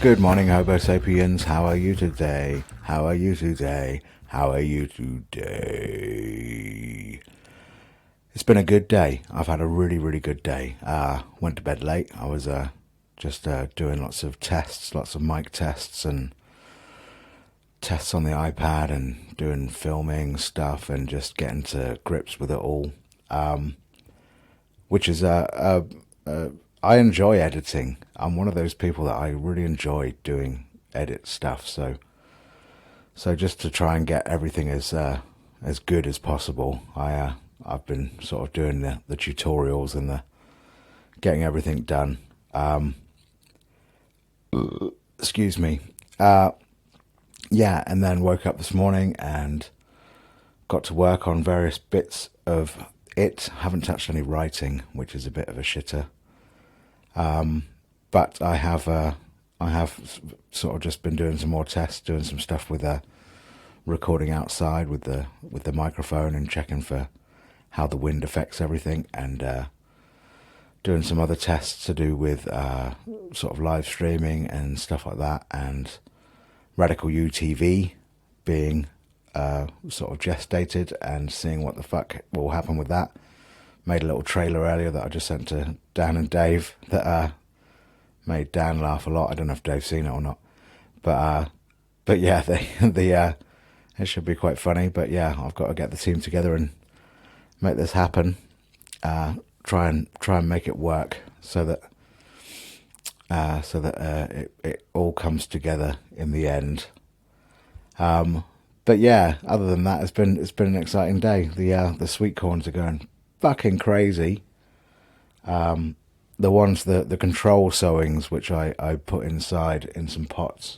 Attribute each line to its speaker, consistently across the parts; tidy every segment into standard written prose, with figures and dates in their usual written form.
Speaker 1: Good morning, Homo sapiens. How are you today? How are you today? How are you today? It's been a good day. I've had a really, really good day. Went to bed late. I was just doing lots of tests, lots of mic tests and tests on the iPad and doing filming stuff and just getting to grips with it all. Which is I enjoy editing. I'm one of those people that I really enjoy doing edit stuff. So just to try and get everything as good as possible, I've been sort of doing the tutorials and the getting everything done. Excuse me. Yeah, and then woke up this morning and got to work on various bits of it. Haven't touched any writing, which is a bit of a shitter. But I have sort of just been doing some more tests, doing some stuff with recording outside with the microphone and checking for how the wind affects everything, and doing some other tests to do with sort of live streaming and stuff like that, and Radical UTV being sort of gestated and seeing what the fuck will happen with that. Made a little trailer earlier that I just sent to Dan and Dave that made Dan laugh a lot. I don't know if Dave's seen it or not, but yeah, it should be quite funny. But yeah, I've got to get the team together and make this happen. Try and make it work so that it all comes together in the end. But yeah, other than that, it's been an exciting day. The sweet corns are going fucking crazy. The control sowings, which I put inside in some pots,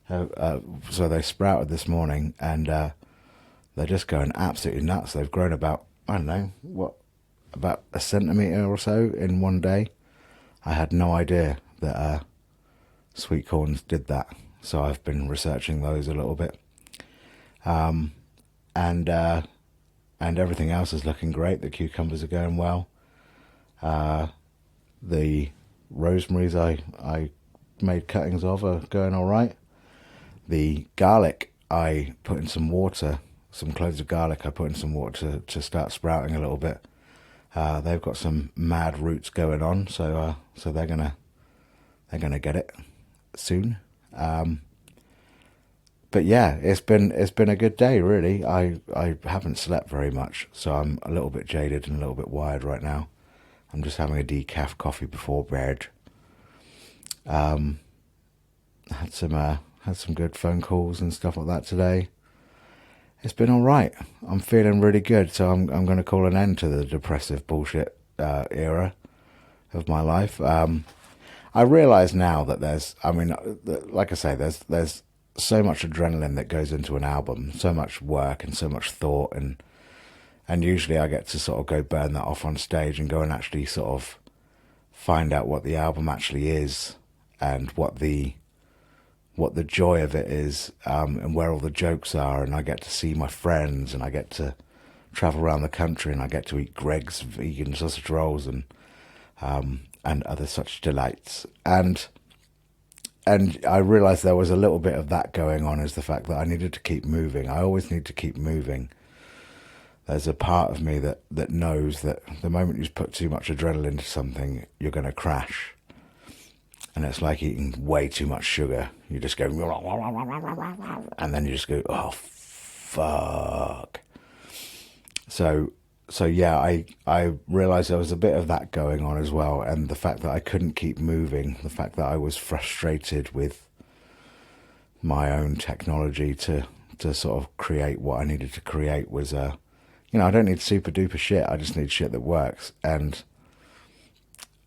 Speaker 1: so they sprouted this morning, and they're just going absolutely nuts. They've grown about, I don't know, about a centimetre or so in one day. I had no idea that sweet corns did that, so I've been researching those a little bit. And everything else is looking great. The cucumbers are going well. The rosemaries I made cuttings of are going all right. The garlic, I put in some water, some cloves of garlic I put in some water to start sprouting a little bit. They've got some mad roots going on, so they're gonna get it soon. But yeah, it's been a good day, really. I haven't slept very much, so I'm a little bit jaded and a little bit wired right now. I'm just having a decaf coffee before bed. Had some good phone calls and stuff like that today. It's been all right. I'm feeling really good, so I'm going to call an end to the depressive bullshit era of my life. I realise now that like I say, there's so much adrenaline that goes into an album, so much work and so much thought, and usually I get to sort of go burn that off on stage and go and actually sort of find out what the album actually is and what the joy of it is, and where all the jokes are, and I get to see my friends, and I get to travel around the country, and I get to eat Greg's vegan sausage rolls and other such delights. And I realised there was a little bit of that going on, is the fact that I needed to keep moving. I always need to keep moving. There's a part of me that knows that the moment you put too much adrenaline into something, you're going to crash. And it's like eating way too much sugar. You just go, and then you just go, oh, fuck. So yeah, I realised there was a bit of that going on as well, and the fact that I couldn't keep moving, the fact that I was frustrated with my own technology to sort of create what I needed to create was, I don't need super duper shit, I just need shit that works. And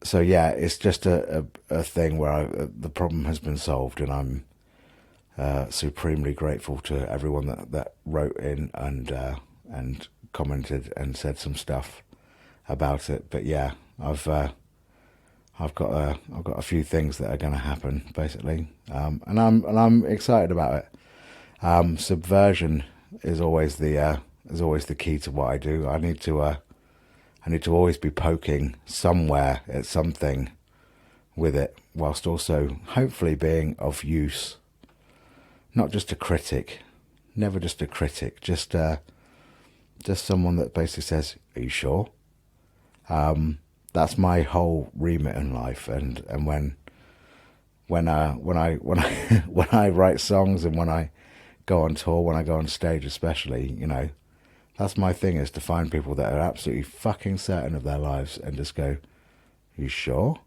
Speaker 1: so yeah, it's just a thing where the problem has been solved, and I'm supremely grateful to everyone that wrote in and commented and said some stuff about it. But yeah, I've got a few things that are going to happen basically, and I'm excited about it. Subversion is always the key to what I do. I need to always be poking somewhere at something with it, whilst also hopefully being of use. Not just a critic, never just a critic, just someone that basically says, "Are you sure?" That's my whole remit in life, and when I when I write songs and when I go on tour, when I go on stage, especially, that's my thing, is to find people that are absolutely fucking certain of their lives and just go, "You sure?"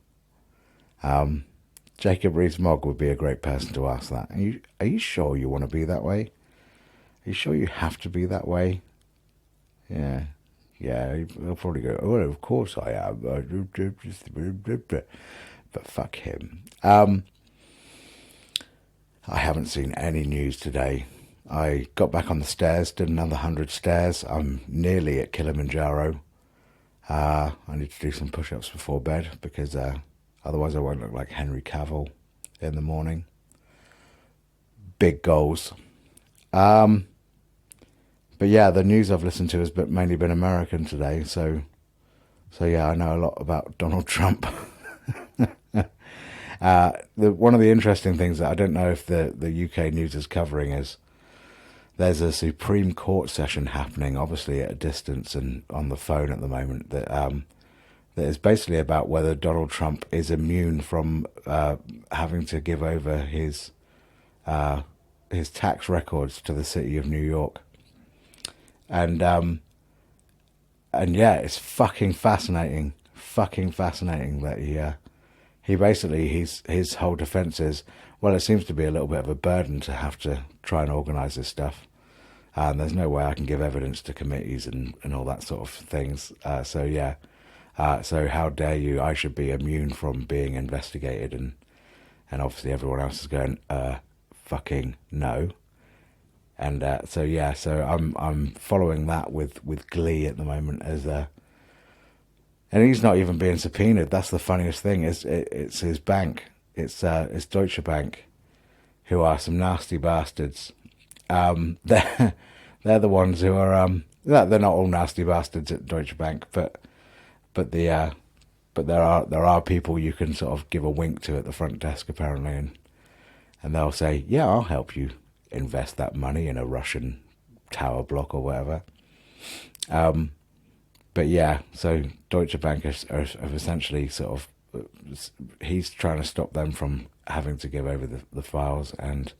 Speaker 1: Jacob Rees-Mogg would be a great person to ask that. Are you sure you want to be that way? Are you sure you have to be that way? Yeah. Yeah, he'll probably go, "Oh, of course I am." But fuck him. I haven't seen any news today. I got back on the stairs, did another 100 stairs. I'm nearly at Kilimanjaro. I need to do some push-ups before bed because otherwise I won't look like Henry Cavill in the morning. Big goals. But yeah, the news I've listened to has mainly been American today. So yeah, I know a lot about Donald Trump. One of the interesting things that I don't know if the UK news is covering is there's a Supreme Court session happening, obviously at a distance and on the phone at the moment, that is basically about whether Donald Trump is immune from having to give over his tax records to the city of New York. And yeah, it's fucking fascinating that he basically, his whole defense is, well, it seems to be a little bit of a burden to have to try and organize this stuff. And there's no way I can give evidence to committees and all that sort of things. So yeah, so how dare you? I should be immune from being investigated, and obviously everyone else is going, fucking no. And so yeah, so I'm following that with glee at the moment as and he's not even being subpoenaed. That's the funniest thing. It's his bank. It's Deutsche Bank, who are some nasty bastards. They're the ones who are they're not all nasty bastards at Deutsche Bank, but there are people you can sort of give a wink to at the front desk apparently, and they'll say, "Yeah, I'll help you invest that money in a Russian tower block or whatever." But yeah, so Deutsche Bank have essentially sort of, he's trying to stop them from having to give over the files, and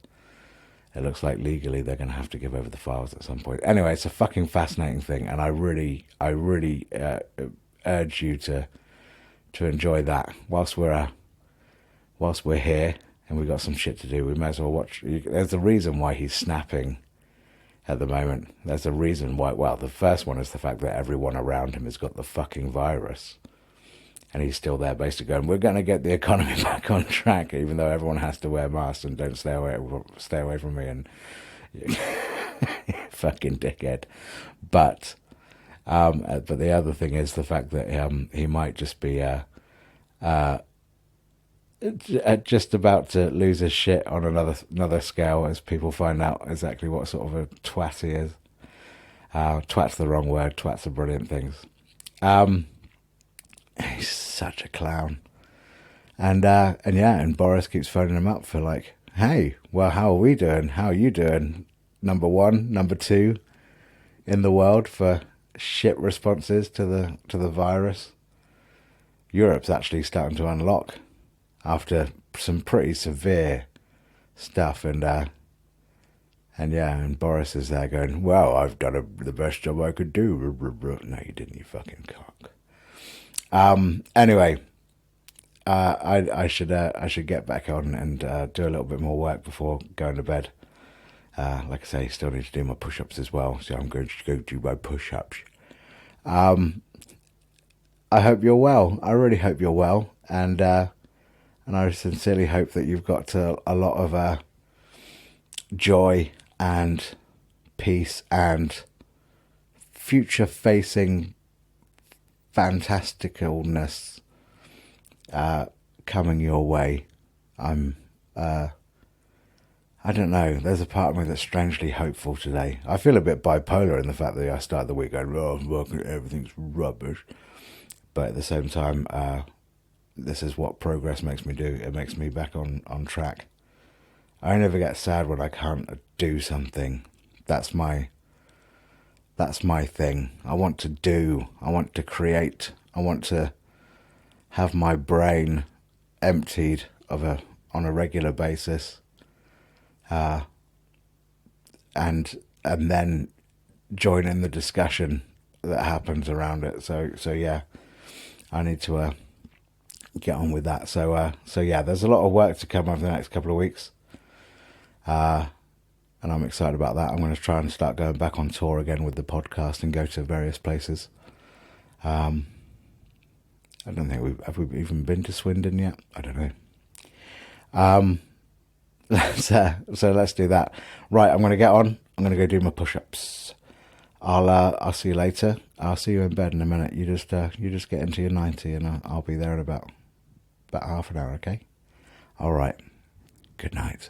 Speaker 1: it looks like legally they're going to have to give over the files at some point. Anyway, it's a fucking fascinating thing, and I really urge you to enjoy that whilst we're here and we've got some shit to do. We may as well watch. There's a reason why he's snapping at the moment. There's a reason why. Well, the first one is the fact that everyone around him has got the fucking virus, and he's still there basically going, "We're going to get the economy back on track," even though everyone has to wear masks and don't stay away from me, and fucking dickhead. But the other thing is the fact that he might just be just about to lose his shit on another scale as people find out exactly what sort of a twat he is. Twat's the wrong word. Twats are brilliant things. He's such a clown. And Boris keeps phoning him up for like, "Hey, well, how are we doing? How are you doing? Number one, number two in the world for shit responses to the virus." Europe's actually starting to unlock after some pretty severe stuff, and Boris is there going, "Well, I've done the best job I could do." No, you didn't, you fucking cock. Anyway, I should get back on and do a little bit more work before going to bed. Like I say, still need to do my push-ups as well, so I'm going to go do my push-ups. I hope you're well. I really hope you're well, and I sincerely hope that you've got a lot of joy and peace and future-facing fantasticalness coming your way. I don't know, there's a part of me that's strangely hopeful today. I feel a bit bipolar in the fact that I started the week going, "Oh, everything's rubbish," but at the same time, this is what progress makes me do. It makes me back on track. I never get sad when I can't do something. That's my thing. I want to do. I want to create. I want to have my brain emptied on a regular basis, and then join in the discussion that happens around it. So yeah, I need to get on with that. So yeah, there's a lot of work to come over the next couple of weeks, and I'm excited about that. I'm going to try and start going back on tour again with the podcast and go to various places. I don't think have we even been to Swindon yet. I don't know. So let's do that. Right, I'm going to get on. I'm going to go do my push-ups. I'll see you later. I'll see you in bed in a minute. You just get into your 90, and I'll be there in about half an hour. Okay. All right. Good night.